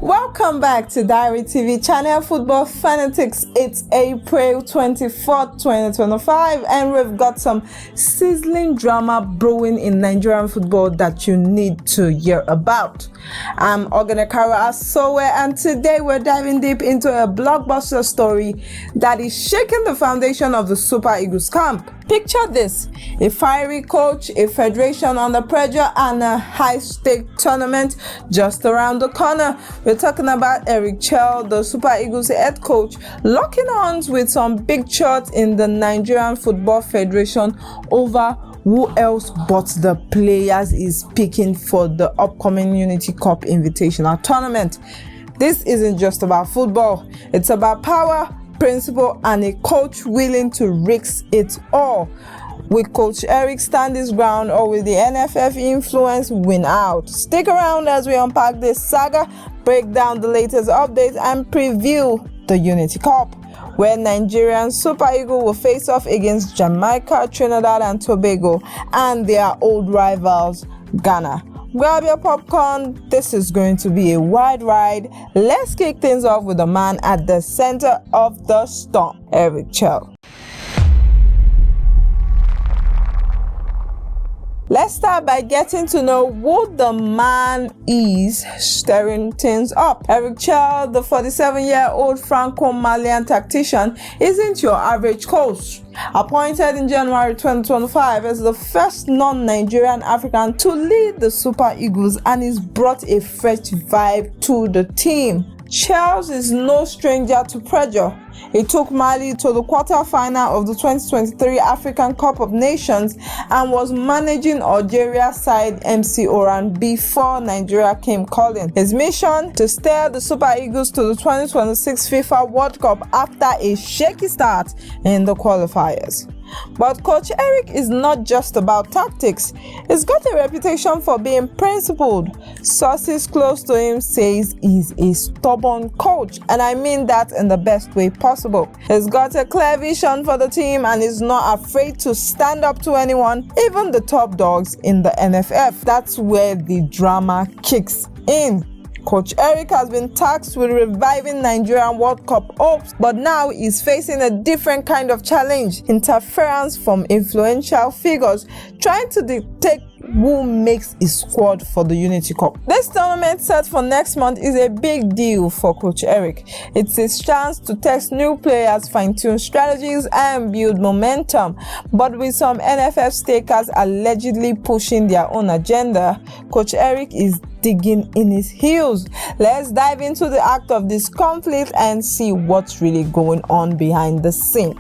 Welcome back to Diary TV channel Football Fanatics. It's April 24th, 2025, and we've got some sizzling drama brewing in Nigerian football that you need to hear about. I'm Oganekara Asowe, and today we're diving deep into a blockbuster story that is shaking the foundation of the Super Eagles camp. Picture this: a fiery coach, a federation under pressure, and a high-stake tournament just around the corner. We're talking about Eric Chelle, the Super Eagles head coach, locking arms with some big shots in the Nigerian Football Federation over who else but the players is picking for the upcoming Unity Cup Invitational Tournament. This isn't just about football. It's about power, principle, and a coach willing to risk it all. Will Coach Eric stand his ground, or will the NFF influence win out? Stick around as we unpack this saga, break down the latest updates, and preview the Unity Cup, where Nigerian Super Eagles will face off against Jamaica, Trinidad and Tobago, and their old rivals, Ghana. Grab your popcorn. This is going to be a wide ride. Let's kick things off with the man at the center of the storm, Eric Chelle. Let's start by getting to know who the man is stirring things up. Eric Chelle, the 47-year-old Franco-Malian tactician, isn't your average coach. Appointed in January 2025 as the first non-Nigerian African to lead the Super Eagles, and he's brought a fresh vibe to the team. Chelle is no stranger to pressure. He took Mali to the quarter-final of the 2023 African Cup of Nations and was managing Algeria side MC Oran before Nigeria came calling. His mission: to steer the Super Eagles to the 2026 FIFA World Cup after a shaky start in the qualifiers. But Coach Eric is not just about tactics. He's got a reputation for being principled. Sources close to him says he's a stubborn coach, and I mean that in the best way possible. He's got a clear vision for the team and is not afraid to stand up to anyone, even the top dogs in the NFF. That's where the drama kicks in. Coach Eric has been tasked with reviving Nigerian World Cup hopes, but now he's facing a different kind of challenge: interference from influential figures trying to dictate who makes his squad for the Unity Cup. This tournament set for next month is a big deal for Coach Eric. It's his chance to test new players, fine-tune strategies, and build momentum. But with some NFF stakers allegedly pushing their own agenda, Coach Eric is digging in his heels. Let's dive into the act of this conflict and see what's really going on behind the scene.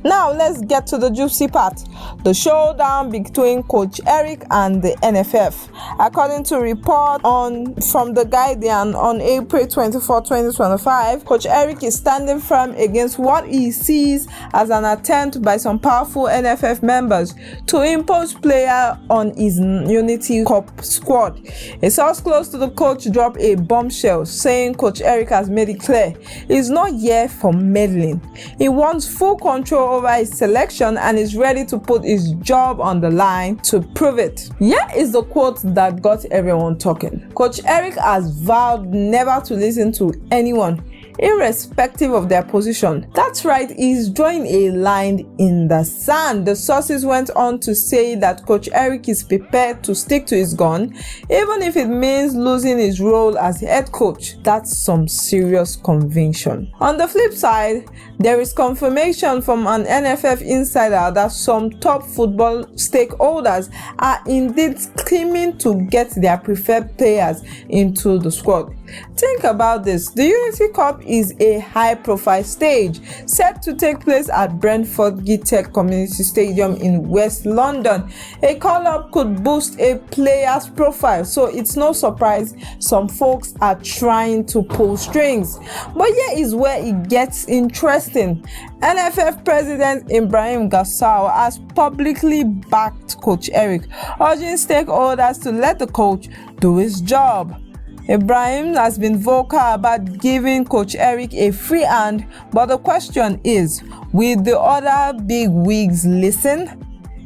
Now let's get to the juicy part: the showdown between Coach Eric and the NFF. According to report from The Guardian on April 24, 2025, Coach Eric is standing firm against what he sees as an attempt by some powerful NFF members to impose player on his Unity Cup squad. A source close to the coach dropped a bombshell, saying Coach Eric has made it clear he's not here for meddling. He wants full control over his selection and is ready to put his job on the line to prove it. Here is the quote that got everyone talking. Coach Eric has vowed never to listen to anyone, irrespective of their position. That's right, he's drawing a line in the sand. The sources went on to say that Coach Eric is prepared to stick to his gun, even if it means losing his role as head coach. That's some serious conviction. On the flip side, there is confirmation from an NFF insider that some top football stakeholders are indeed scheming to get their preferred players into the squad. Think about this: the Unity Cup is a high-profile stage set to take place at Brentford Gtech Community Stadium in West London. A call-up could boost a player's profile, so it's no surprise some folks are trying to pull strings. But here is where it gets interesting. NFF President Ibrahim Gassau has publicly backed Coach Eric, urging stakeholders to let the coach do his job. Ibrahim has been vocal about giving Coach Eric a free hand, but the question is, will the other big wigs listen?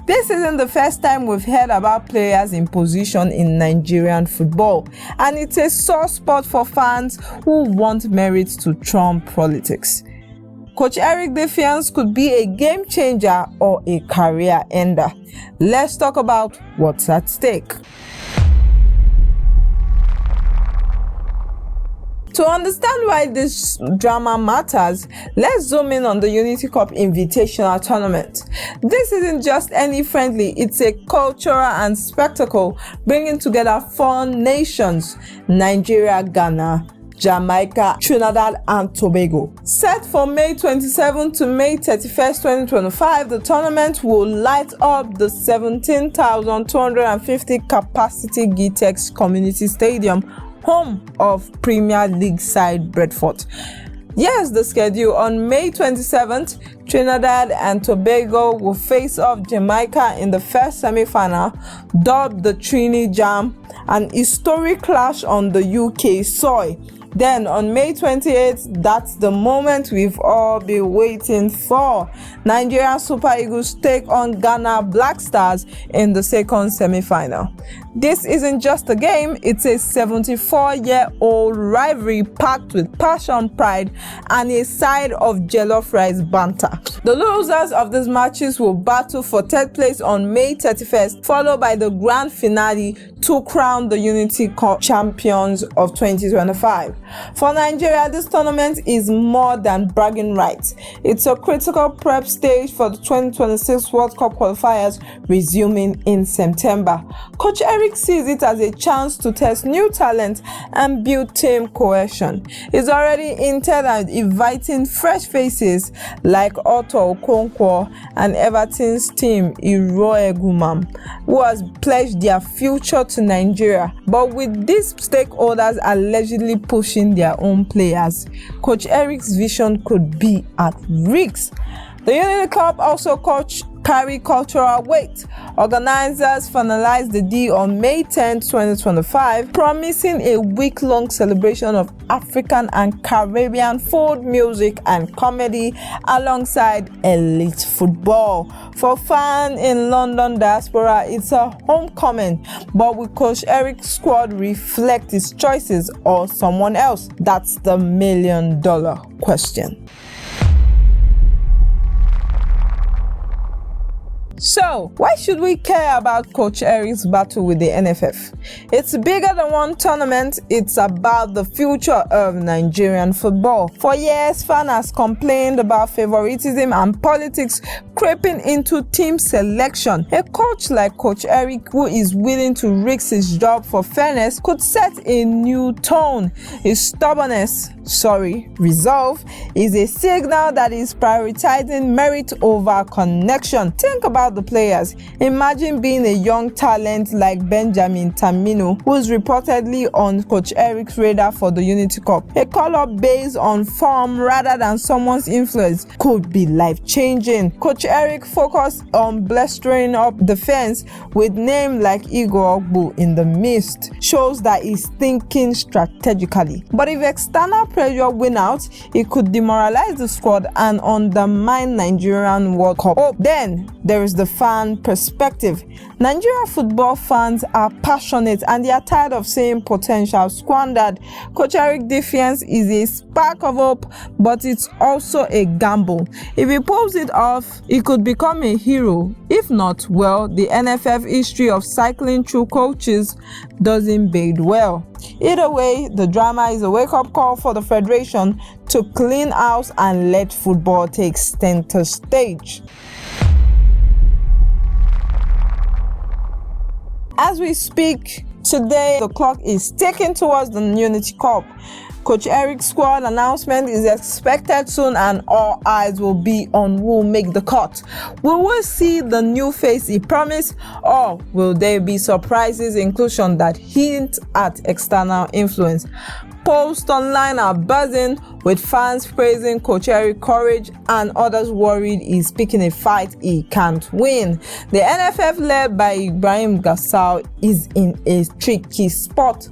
This isn't the first time we've heard about players in position in Nigerian football, and it's a sore spot for fans who want merit to trump politics. Coach Eric Defiance could be a game changer or a career ender. Let's talk about what's at stake. To understand why this drama matters, let's zoom in on the Unity Cup Invitational Tournament. This isn't just any friendly, it's a cultural and spectacle bringing together 4 nations: Nigeria, Ghana, Jamaica, Trinidad and Tobago. Set for May 27 to May 31st, 2025, the tournament will light up the 17,250 capacity Gtech Community Stadium, home of Premier League side Brentford. Yes, the schedule. On May 27th, Trinidad and Tobago will face off Jamaica in the first semi-final, dubbed the Trini Jam, an historic clash on the UK soil. Then on May 28th, that's the moment we've all been waiting for. Nigerian Super Eagles take on Ghana Black Stars in the second semi-final. This isn't just a game, it's a 74-year-old rivalry packed with passion, pride, and a side of jollof rice banter. The losers of these matches will battle for third place on May 31st, followed by the grand finale to crown the Unity Cup champions of 2025. For Nigeria, this tournament is more than bragging rights. It's a critical prep stage for the 2026 World Cup qualifiers resuming in September. Coach Eric sees it as a chance to test new talent and build team cohesion. He's already hinted at inviting fresh faces like Otto Okonkwo and Everton's team Iroe Gumam, who has pledged their future to Nigeria. But with these stakeholders allegedly pushing their own players, Coach Eric's vision could be at risk. The Unity Cup also carry cultural weight. Organizers finalized the deal on May 10, 2025, promising a week-long celebration of African and Caribbean food, music, and comedy alongside elite football. For fans in London diaspora, it's a homecoming, but will Coach Eric's squad reflect his choices or someone else? That's the million-dollar question. So, why should we care about Coach Eric's battle with the NFF? It's bigger than one tournament, it's about the future of Nigerian football. For years, fans have complained about favoritism and politics creeping into team selection. A coach like Coach Eric, who is willing to risk his job for fairness, could set a new tone. His resolve is a signal that is prioritizing merit over connection. Think about the players. Imagine being a young talent like Benjamin Tamino, who is reportedly on Coach Eric's radar for the Unity Cup. A call-up based on form rather than someone's influence could be life-changing. Coach Eric focused on blustering up defense with names like Igor Ogbu in the midst, shows that he's thinking strategically. But if external pressure win out, it could demoralize the squad and undermine Nigerian World Cup hope. Then there is the fan perspective. Nigerian football fans are passionate and they are tired of seeing potential squandered. Coach Eric Defiance is a spark of hope, but it's also a gamble. If he pulls it off, he could become a hero. If not, well, the NFF history of cycling through coaches doesn't bode well. Either way, the drama is a wake-up call for the Federation to clean house and let football take center stage. As we speak today, the clock is ticking towards the Unity Cup. Coach Eric's squad announcement is expected soon and all eyes will be on who will make the cut. Will we see the new face he promised, or will there be surprises inclusion that hint at external influence? Posts online are buzzing. with fans praising Coach Eric's courage and others worried he's picking a fight he can't win. The NFF, led by Ibrahim Gassau, is in a tricky spot.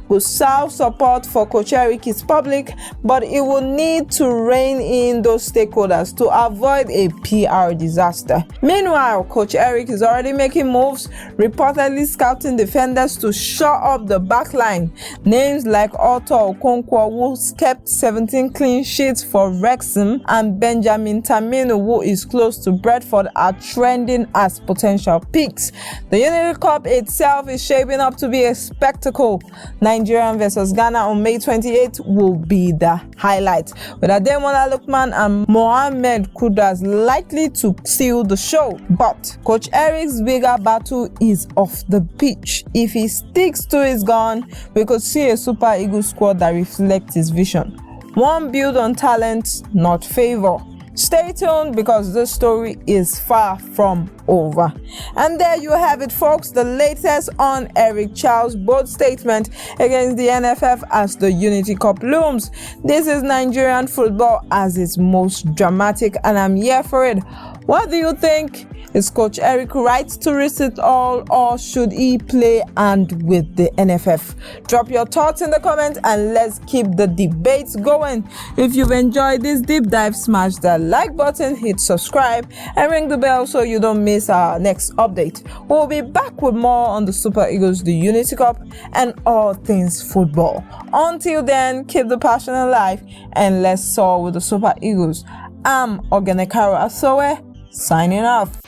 Gassau's support for Coach Eric is public, but he will need to rein in those stakeholders to avoid a PR disaster. Meanwhile, Coach Eric is already making moves, reportedly scouting defenders to shore up the backline. Names like Otto Okonkwo, who kept 17 clean sheets for Wrexham, and Benjamin Taminu, who is close to Brentford, are trending as potential picks. The Unity Cup itself is shaping up to be a spectacle. Nigeria versus Ghana on May 28th will be the highlight, with Ademola Lookman and Mohamed Kudus likely to seal the show. But Coach Eric's bigger battle is off the pitch. If he sticks to his gun, we could see a Super Eagles squad that reflects his vision. One built on talent, not favor. Stay tuned, because this story is far from over. And there you have it, folks, the latest on Eric Chelle's bold statement against the NFF as the Unity Cup looms. This is Nigerian football as its most dramatic, and I'm here for it. What do you think? Is Coach Eric right to risk it all, or should he play and with the NFF? Drop your thoughts in the comments and let's keep the debates going. If you've enjoyed this deep dive, smash the like button, hit subscribe, and ring the bell so you don't miss our next update. We'll be back with more on the Super Eagles, the Unity Cup, and all things football. Until then, keep the passion alive and let's soar with the Super Eagles. I'm Ogenekaro Asoe, signing off.